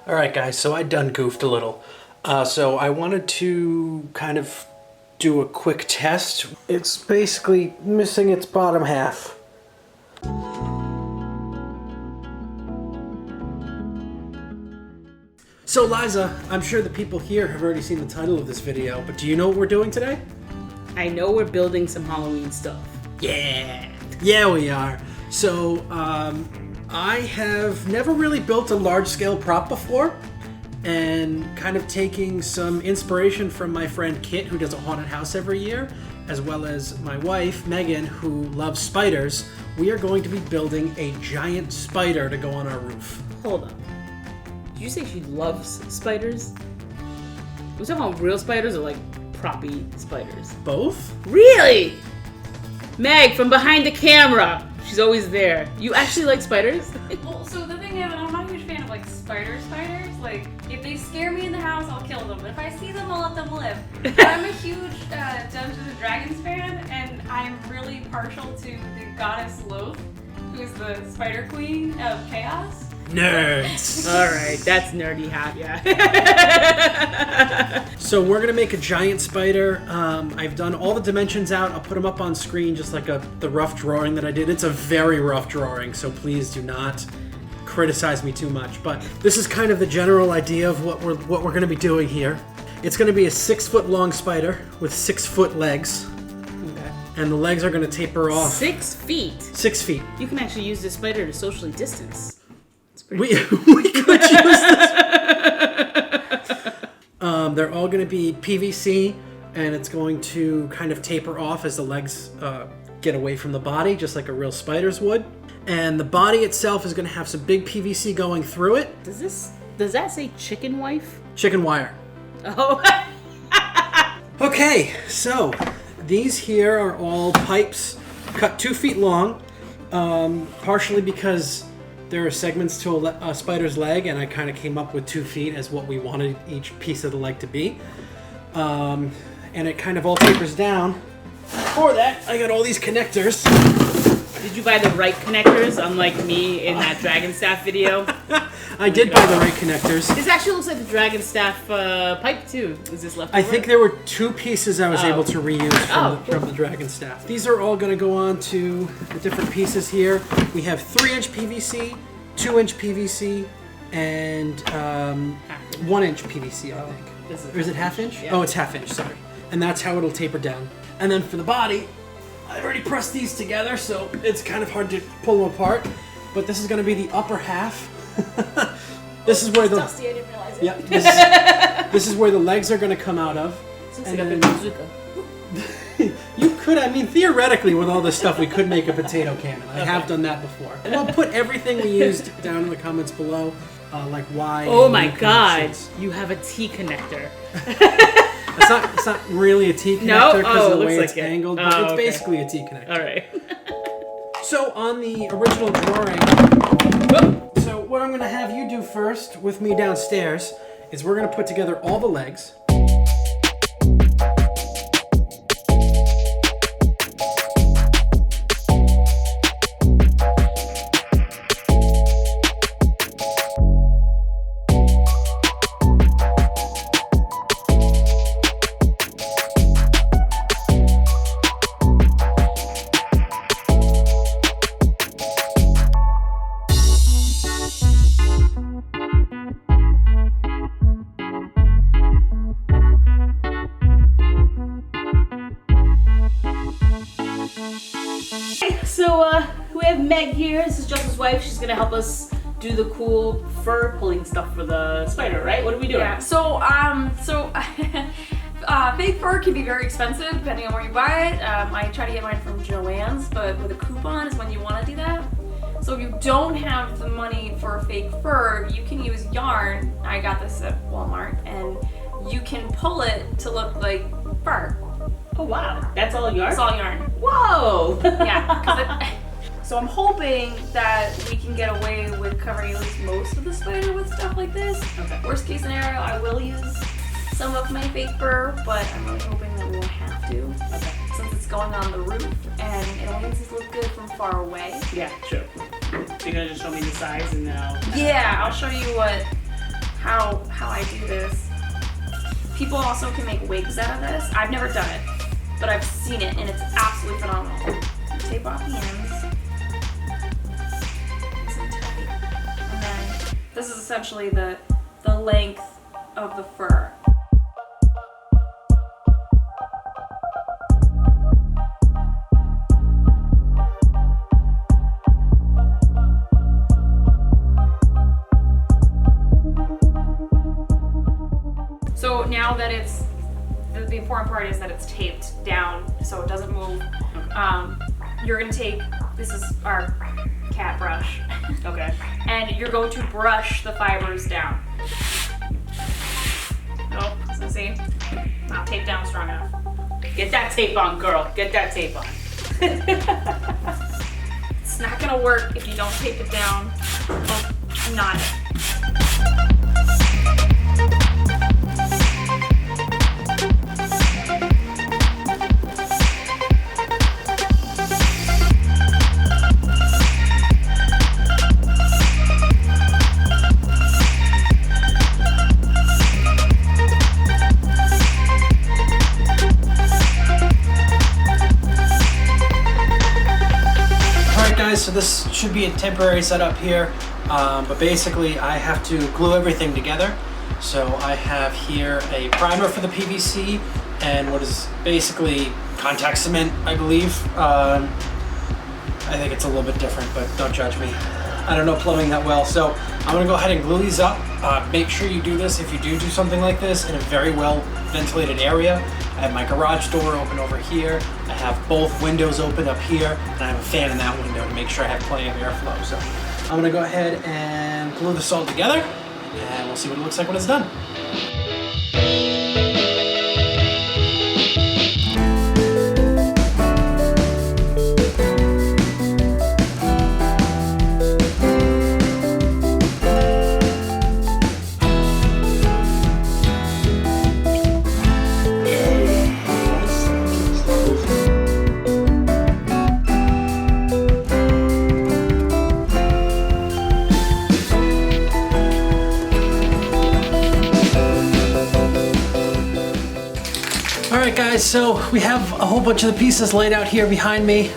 All right, guys, so I done goofed a little. So I wanted to kind of do a quick test. It's basically missing its bottom half. So Liza, I'm sure the people here have already seen the title of this video, but do you know what we're doing today? I know we're building some Halloween stuff. Yeah! Yeah, we are. So, I have never really built a large-scale prop before, and kind of taking some inspiration from my friend Kit, who does a haunted house every year, as well as my wife, Megan, who loves spiders, we are going to be building a giant spider to go on our roof. Hold on. Did you say she loves spiders? Was talking about real spiders or like proppy spiders? Both? Really? Meg, from behind the camera. She's always there. You actually like spiders? Well, so the thing is, I'm not a huge fan of like spiders. Like, if they scare me in the house, I'll kill them. But if I see them, I'll let them live. I'm a huge Dungeons and Dragons fan, and I'm really partial to the goddess Loth, who's the spider queen of chaos. Nerds! Alright, that's nerdy hat, yeah. So we're gonna make a giant spider. I've done all the dimensions out. I'll put them up on screen just like the rough drawing that I did. It's a very rough drawing, so please do not criticize me too much. But this is kind of the general idea of what we're gonna be doing here. It's gonna be a 6-foot long spider with 6-foot legs. Okay. And the legs are gonna taper off. 6 feet? 6 feet. You can actually use this spider to socially distance. We could use this. They're all going to be PVC, and it's going to kind of taper off as the legs get away from the body, just like a real spider's would. And the body itself is going to have some big PVC going through it. Does that say chicken wife? Chicken wire. Oh. Okay, so these here are all pipes cut 2 feet long, partially because there are segments to a spider's leg, and I kind of came up with 2 feet as what we wanted each piece of the leg to be. And it kind of all tapers down. For that, I got all these connectors. Did you buy the right connectors, unlike me in that dragon staff video? I did buy the right connectors. This actually looks like the dragon staff pipe too. Is this left over? I think there were 2 pieces I was able to reuse from the dragon staff. These are all going to go on to the different pieces here. We have 3-inch PVC, 2-inch PVC, and 1-inch PVC, I think. Or is it half-inch? Yeah. Oh, it's half-inch, sorry. And that's how it'll taper down. And then for the body, I've already pressed these together, so it's kind of hard to pull them apart. But this is going to be the upper half. This is where the dusty, I didn't realize it. Yep. This is where the legs are going to come out of. And then bazooka. You could, I mean, theoretically, with all this stuff, we could make a potato cannon. I have done that before. And I'll put everything we used down in the comments below, like why. Oh my God! You have a T connector. It's not really a T connector because of the way it's like angled, but it's basically a T connector. All right. So on the original drawing, so what I'm going to have you do first with me downstairs is we're going to put together all the legs. So we have Meg here. This is Justin's wife. She's gonna help us do the cool fur pulling stuff for the spider, right? What are we doing? Yeah. So fake fur can be very expensive depending on where you buy it. I try to get mine from Joann's, but with a coupon is when you want to do that. So if you don't have the money for fake fur, you can use yarn. I got this at Walmart, and you can pull it to look like fur. Oh wow, that's all yarn? It's all yarn. Whoa! Yeah. So I'm hoping that we can get away with covering at least most of the spider with stuff like this. Okay. Worst case scenario, I will use some of my fake fur, but I'm really hoping that we won't have to. Okay. Since it's going on the roof, and it only makes it look good from far away. Yeah, sure. So you're gonna just show me the size and then I'll... Yeah, I'll show you what how I do this. People also can make wigs out of this. I've never done it, but I've seen it and it's absolutely phenomenal. Tape off the ends. Nice and tight. And then this is essentially the length of the fur. So now that it's, the important part is that it's taped down so it doesn't move. You're gonna take, this is our cat brush. Okay. And you're going to brush the fibers down. Oh, so see, not taped down strong enough. Get that tape on, girl. Get that tape on. It's not gonna work if you don't tape it down. Oh, not. So this should be a temporary setup here, but basically I have to glue everything together. So I have here a primer for the PVC and what is basically contact cement, I believe. I think it's a little bit different, but don't judge me. I don't know plumbing that well, so I'm gonna go ahead and glue these up. Make sure you do this if you do something like this in a very well ventilated area. I have my garage door open over here. I have both windows open up here, and I have a fan in that window to make sure I have plenty of airflow. So I'm gonna go ahead and glue this all together, and we'll see what it looks like when it's done. Alright guys, so we have a whole bunch of the pieces laid out here behind me.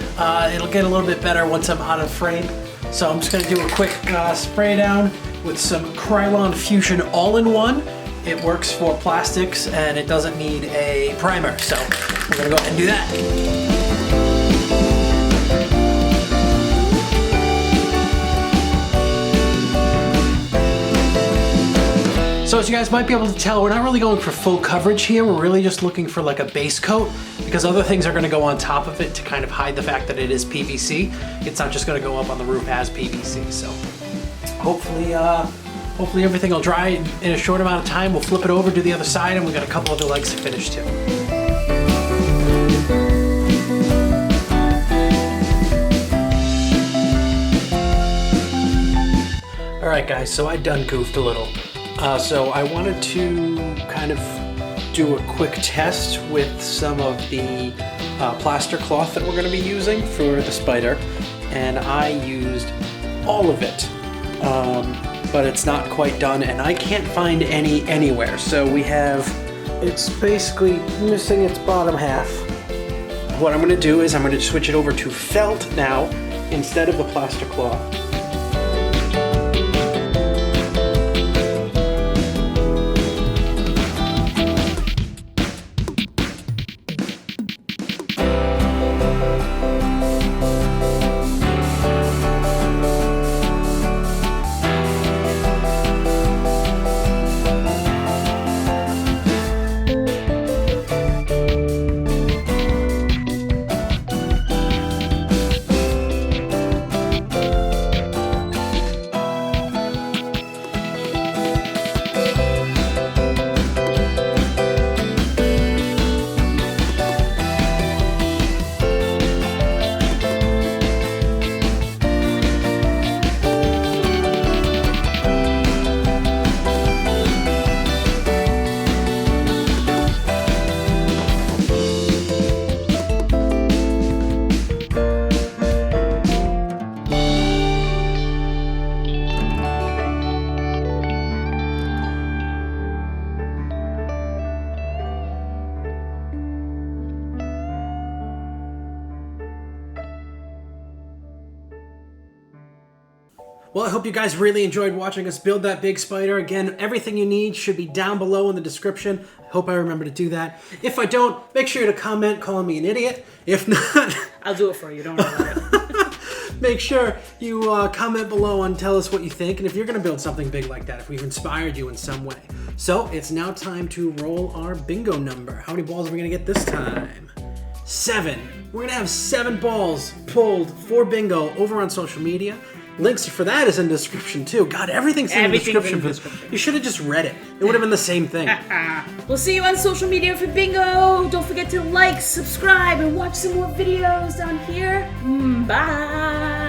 It'll get a little bit better once I'm out of frame. So I'm just going to do a quick spray down with some Kyrlon Fusion All-in-One. It works for plastics and it doesn't need a primer. So we're going to go ahead and do that. So as you guys might be able to tell, we're not really going for full coverage here. We're really just looking for like a base coat because other things are going to go on top of it to kind of hide the fact that it is PVC. It's not just going to go up on the roof as PVC. So hopefully everything will dry in a short amount of time. We'll flip it over, do the other side, and we've got a couple other legs to finish too. All right guys, so I done goofed a little. So I wanted to kind of do a quick test with some of the plaster cloth that we're going to be using for the spider, and I used all of it, but it's not quite done and I can't find any anywhere. So it's basically missing its bottom half. What I'm going to do is I'm going to switch it over to felt now instead of the plaster cloth. Well, I hope you guys really enjoyed watching us build that big spider. Again, everything you need should be down below in the description. I hope I remember to do that. If I don't, make sure to comment calling me an idiot. If not... I'll do it for you, don't worry about it. Make sure you comment below and tell us what you think, and if you're going to build something big like that, if we've inspired you in some way. So, it's now time to roll our bingo number. How many balls are we going to get this time? 7. We're going to have 7 balls pulled for bingo over on social media. Links for that is in the description too. God, everything's in the description. You should have just read it. It would have been the same thing. We'll see you on social media for bingo. Don't forget to like, subscribe, and watch some more videos down here. Bye.